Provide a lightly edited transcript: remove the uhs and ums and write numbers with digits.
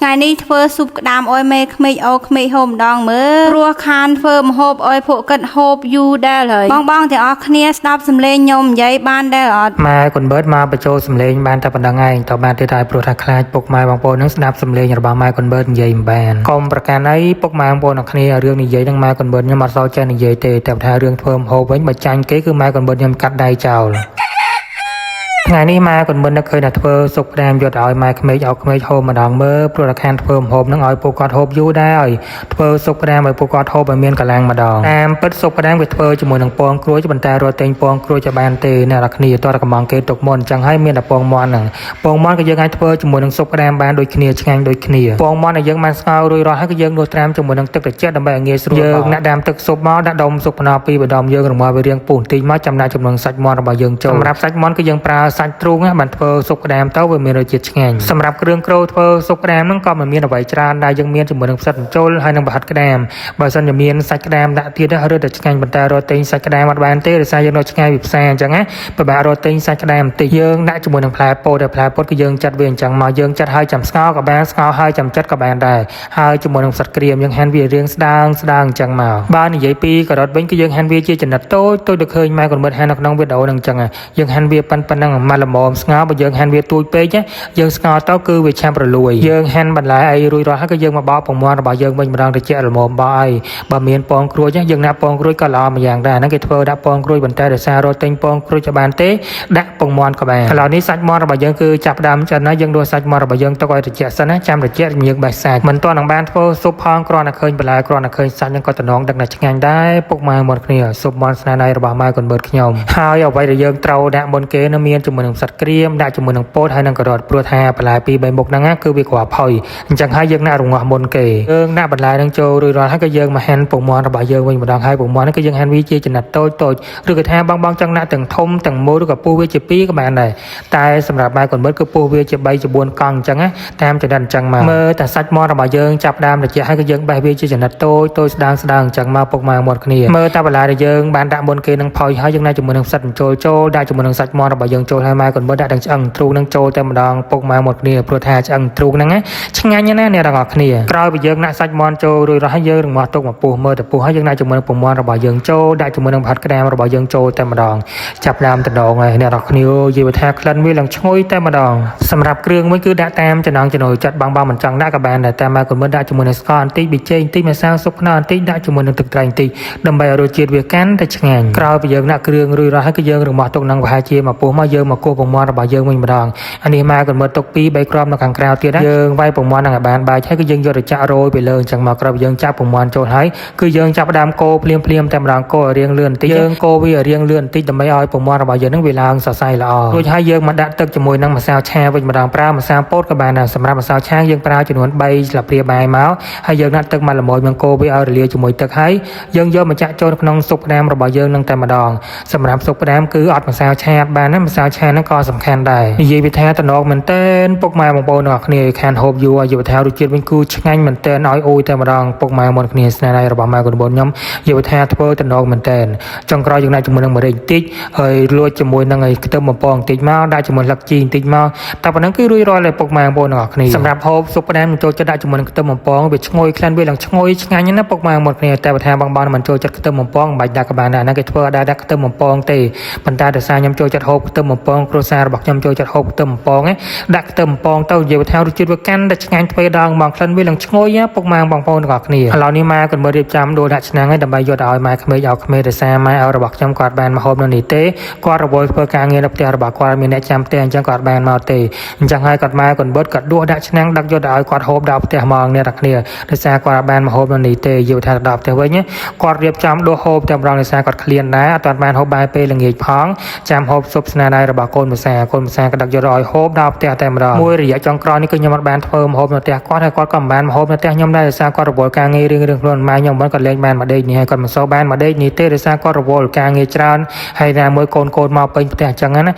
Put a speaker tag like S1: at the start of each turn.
S1: ថ្ងៃនេះធ្វើស៊ុបក្តាមអុយមេក្មេកអូក្មេកហូបម្ដងមើលព្រោះខានធ្វើម្ហូបអុយពួកកិតហូបយូរដែរហើយបងទាំងអស់គ្នាស្ដាប់សំឡេងខ្ញុំនិយាយបានដែរអត់
S2: ម៉ែកូនបឺតមកបញ្ចូលសំឡេងបានតែប៉ុណ្្នឹងឯងតបានទៀតហើយព្រោះថាខ្លាចពុកម៉ែបងប្អូននឹងស្ដាប់សំឡេងរបស់ម៉ែកូនបឺតនិយាយមិនបានកុំប្រកាន់អីពុកម៉ែបងប្អូនអ្នកគ្នារឿងនិយាយនឹងម៉ែកូនបឺតខ្ញុំអត់សូវចេះនិយាយទេតែថារឿងធ្វើម្ហូបវិញបើចាញ់គេគឺម៉ែកូនបឺតខ្ញុំកាត់ដៃចោលថ្ងៃនេះម៉ែកូនបឺតនឹកឃើញថាធ្វើស៊ុបក្តាមយកឲ្យម៉ែក្មេកឲ្យក្មេកហូបម្ដងមើលព្រោះតែខានធ្វើម្ហូបនឹងឲ្យពួកគាត់ហូបយូរដែរហើយធ្វើស៊ុបក្តាមឲ្យពួកគាត់ហូបឲ្យមានកម្លាំងម្ដងតាមពិតស៊ុបក្តាមវាធ្វើជាមួយនឹងពងក្រួយប៉ុន្តែរត់ទិញពងក្រួយจะបានទេអ្នកនរគ្នាតើកំងគេទុកមុនអញ្ចឹងហើយមានតែពងមាន់ហ្នឹងពងមាន់ក៏យើងអាចធ្វើជាមួយនឹងស៊ុបក្តាមបានដូចគ្នាឆ្ងាញ់ដូចគ្នាពងមាន់ដែលយើងបានស្ងោររួចរាល់ហើយក៏យើងដួសត្រាំជាមួយនឹងទឹកត្រជាក់ដើម្បីឲ្យងាយស្រួលយើងដាក់ដាំទឹកស៊ុបមកដាក់ដុំស៊ុបភ្នាល់ពីរដុំយើងរំងាស់វារៀងពុះបន្តិចមកចំណាយចំណងសាច់មាន់របស់យើងចូលសម្រាប់សាច់មាន់គឺយើងប្រើសាច់ទ្រូងបានធ្វើស៊ុបក្តាមទៅវាមានរសជាតិឆ្ងាញ់សម្រាប់គ្រឿងក្រូធ្វើស៊ុបក្តាមហ្នឹងក៏មិនមានអ្វីច្រើនដែរយើងមានជាមួយនឹងផ្សិតបញ្ចូលហើយនឹងប្រហិតក្តាមបើសិនជាមានសាច់ក្តាមដាក់ទៀតរឹតតែឆ្ងាញ់ប៉ុន្តែរត់ទិញសាច់ក្តាមអត់បានទេដោយសារយើងនៅឆ្ងាយពីផ្សារអញ្ចឹងណាពិបាករត់ទិញសាច់ក្តាមបន្តិចយើងដាក់ជាមួយនឹងផ្លែពោតតែផ្លែពោតគឺយើងចាត់វាអញ្ចឹងមកយើងចាត់ហើយចាំស្ងោរក៏បានស្ងោរហើយចាំចិតក៏បានដែរហើយជាមួយនឹងផ្សិតក្រៀមយើងហាន់វារៀងស្ដើងអញ្ចឹងមកបើនិយាយពីការ៉ុតវិញគឺយើងហាន់វាជាចំណិតតូចដូចឃើញម៉ែកូនមើលហាន់នៅក្នុងវីដេអូហ្នឹងអញ្ចឹងយើងហាន់វាប៉ុណ្ណឹងមកល្មមស្ងោរបើយើងហាន់វាទូចពេកយើងស្ងោរទៅគឺវាឆាប់រលួយយើងហាន់បន្លែអីរួចរាល់ហើយក៏យើងមកបោកពងមាន់របស់យើងវិញម្ដងត្រជាក់ល្មមបោកអីបើមានពងក្រួយយើងដាក់ពងក្រួយក៏ល្អមួយយ៉ាងដែរហ្នឹងគេធ្វើដាក់ពងក្រួយប៉ុន្តែដោយសាររត់ទិញពងក្រួយក៏បានទេដាក់ពងមាន់ក៏បានឥឡូវនេះសាច់មាន់របស់យើងគឺចាប់ផ្ដើមចិនណាយើងដួសសាច់មាន់របស់យើងទុកឲ្យត្រជាក់សិនណាចាំត្រជាក់យើងបេះសាច់មិនទាន់នឹងបានធ្វើស៊ុបផងគ្រាន់តែឃើញបន្លែគ្រាន់តែឃើញសាច់ហ្នឹងក៏តំណងដឹកតែឆ្ងាញ់ដែរពុកម៉ែមាត់គ្នាស៊ុបមាន់ស្នាដៃរបស់ម៉ែកូនបឺតខ្ញុំហើយអ្វីដែលយើងត្រូវដាក់មុនគេនៅមានជាមួយនឹងផ្សិតក្រៀមដាក់ជាមួយនឹងពោតហើយនឹងការ៉ុតព្រោះថាបន្លែពីរបីមុខហ្នឹងគឺវាគ្រាប់ផុយអញ្ចឹងហើយយើងដាក់រងាស់មុនគេយើងដាក់បន្លែហ្នឹងចូលរួចរាល់ហើយក៏យើងមកហាន់ពងមាន់របស់យើងវិញម្ដងហើយពងមាន់ហ្នឹងគឺយើងហាន់វាជាចំណិតតូចឬក៏ថាបងចង់ដាក់ទាំងធំទាំងមូលឬក៏ពុះវាជាពីរក៏បានដែរតែសម្រាប់ម៉ែកូនបឺតគឺពុះវាជា3ជា4កង់អញ្ចឹងណាតាមចំណិតអញ្ចឹងមកមើលតែសាច់មាន់របស់យើងចាប់ដើមត្រជាក់ហើយក៏យើងបេះវាជាចំណិតតូចស្ដើងអញ្ចឹងមកពុកម៉ែមាត់គ្នាមើលតែបន្លែដែលយើងបានដាក់មុនគេនឹងផុយហើយយើងដាក់ជាមួយនឹងផ្សិតបញ្ចូលដាក់ជាមួយនឹងសាច់មាន់របស់យើងចូលហើយម៉ែកូនបឺតដាក់ទាំងឆ្អឹងទ្រូងនឹងចូលតែម្ដងពុកម៉ែមាត់គ្នាព្រោះថាឆ្អឹងទ្រូងហ្នឹងឆ្ងាញ់ណាស់អ្នកទាំងអស់គ្នាក្រោយពីយើងដាក់សាច់មាន់ចូលរួចរាល់ហើយយើងរងាស់ទុកមកពុះមើលទៅពុះហើយយើងដាក់ជាមួយនឹងពងមាន់របស់យើងចូលដាក់ជាមួយនឹងប្រហិតក្តាមរបស់យើងចូលតែម្ដងចាប់ដើមតំណងហើយអ្នកទាំងអស់គ្នានិយាយថាក្លិនវាឡើងឈ្ងុយតែម្ដងសម្រាប់គ្រឿងវិញគឺដាក់តាមចំណង់ចំណូលចិត្តបងមិនចង់ដាក់ក៏បានដែរតែម៉ែកូនបឺតដាក់ជាមួយនឹងស្ករបន្តិចប៊ីចេងបន្តិចម្សៅស៊ុបខ្នុរបន្តិចដាក់ជាមួយនឹងទឹកត្រីបន្តិចដើម្បីឲ្យរសជាតិវាកាន់តែឆ្ងាញ់ក្រោយពីយើងដាក់គ្រឿងរួចរាល់ហើយគឺយើងរងាស់ទុកនឹងប្រហែលជាមកពុះមកយើងមកគោះពងមាន់របស់យើងវិញម្ដងអានេះម៉ែកូនបឺតទុក2 3គ្រាប់នៅខាងក្រៅទៀតយើងវាយពងមាន់នឹងឲ្យបានបាយហើយគឺយើងយកទៅចាក់រោយពីលើអញ្ចឹងមកក្រោយពីយើងចាក់ពងមាន់ចូលហើយគឺយើងចាប់ផ្ដើមកូរភ្លាមតែម្ដងកូរឲ្យរៀងលឿនបន្តិចយើងកូរវារៀងលឿនបន្តិចដើម្បីឲ្យពងមាន់របស់យើងនឹងវាឡើងសរសៃល្អរួចហើយយើងមកដាក់ទឹកជាមួយនឹងម្សៅឆាវិញម្ដងប្រើម្សៅពោតក៏បានដែរសម្រាប់ម្សៅឆាយើងប្រើចំនួន3ស្លាបព្រាបាយមកហើយយើងដាក់ទឹកមកល្មមយើងកូរវាឲ្យរលាយជាមួយទឹកហើយយើងយកមកចាក់ចូលក្នុងស៊ុបក្តាមរបស់យើងនឹងតែម្ដងសម្រាប់ស៊ុបក្តាមគឺអត់ម្សៅឆាបានណាម្សៅឆាហ្នឹងក៏សំខាន់ដែរនិយាយពីថាតំណងមែនតើពុកម៉ែបងប្អូនទាំងអស់គ្នាខានហូបយូរយុវថារសជាតិវិញគឺឆ្ងាញ់មែនតើឲ្យអ៊ុយតែម្ដងពុកម៉ែមកគ្នាស្នាដៃរបស់ម៉ែកូនបឺតខ្ញុំយុវថាធ្វើតំណងមែនតើចុងក្រោយយើងដាក់ជាមួយនឹងម្រេចបន្តិចហើយលួចជាមួយនឹងខ្ទឹមបំពងបន្តិចមកដាក់ជាមួយលឹកជីបន្តិចមកតែប៉ុណ្ណឹងគឺរួចរាល់ហើយពុកម៉ែបងប្អូនទាំងអស់គ្នាសម្រាប់ហូបស៊ុបក្តាមចូលចិត្តដាក់ជាមួយនឹងខ្ទឹមបំពងវាឈ្ងុយក្លិនវាឡើងឈ្ងុយឆ្ងាញ់ណាស់ពុកម៉ែមកគ្នាតែបើថាបងមិនចូលចិត្តខ្ទឹមបំពងមិនបាច់ដាក់ក៏បានដែរអាហ្នឹងគេធ្វើឲ្យដាក់ខ្ទឹមបំពងទេប៉ុន្តែដោយសារខ្ញុំចូលចិត្តហូបខ្ទឹមបំពងគ្រួសាររបស់ខ្ញុំចូលចិត្តហូបខ្ទឹមបំពងដាក់ខ្ទឹមបំពងទៅនិយាយថារសជាតិវាកាន់តែឆ្ងាញ់ទ្វេដងបងក្លិនវាឡើងឈ្ងុយពុកម៉ែបងប្អូនទាំងអស់គ្នាឥឡូវនេះម៉ែក៏មើលរៀបចំដួលដាក់ឆ្នាំងឲ្យដើម្បីយកទៅឲ្យម៉ែក្មេកឲ្យក្មេកដោយសារម៉ែឲ្យរបស់ខ្ញុំគាត់បានមកហូបនៅនេះទេគាត់រវល់ធ្វើការងារនៅផ្ទះរបស់គាត់មានអ្នកចាំផ្ទះអញ្ចឹងគាត់បានមកទេអញ្ចឹងហើយគាត់ម៉ែគាត់បឺតគាត់ដួសដាក់ឆ្នាំងដឹកយកទៅឲ្យគាត់ហូបដល់ផ្ទះហ្មងអ្នកទាំងគ្នាដោយសារគាត់បានមកហូបនៅនេះទេយកថាដល់ផ្ទះវិញគាត់រៀបចំដួសហូបតែម្ដងដោយសារគាត់ឃ្លានដែរអត់ទាន់បានហូបបាយពេលល្ងាចផងចាំហូបស៊ុបស្នាដៃរបស់កូនភាសាក៏ដឹកយកឲ្យហូបដល់ផ្ទះតែម្ដងមួយរយៈចុងក្រោយនេះគឺខ្ញុំអត់បានធ្វើម្ហូបនៅផ្ទះគាត់ហើយគាត់ក៏មិនបានម្ហូបនៅផ្ទះខ្ញុំដែរដោយសារគាត់រវល់ការងាររឿងខ្លួនម៉ែខ្ញុំមិនគាត់លេងបានមកដេកនេះហើយគាត់មិនសូវបានមកដេកនេះទេដោយសារគាត់រវល់ការងារច្រើនហើយណាមួយកូនមកពេញផ្ទះអញ្ចឹងណា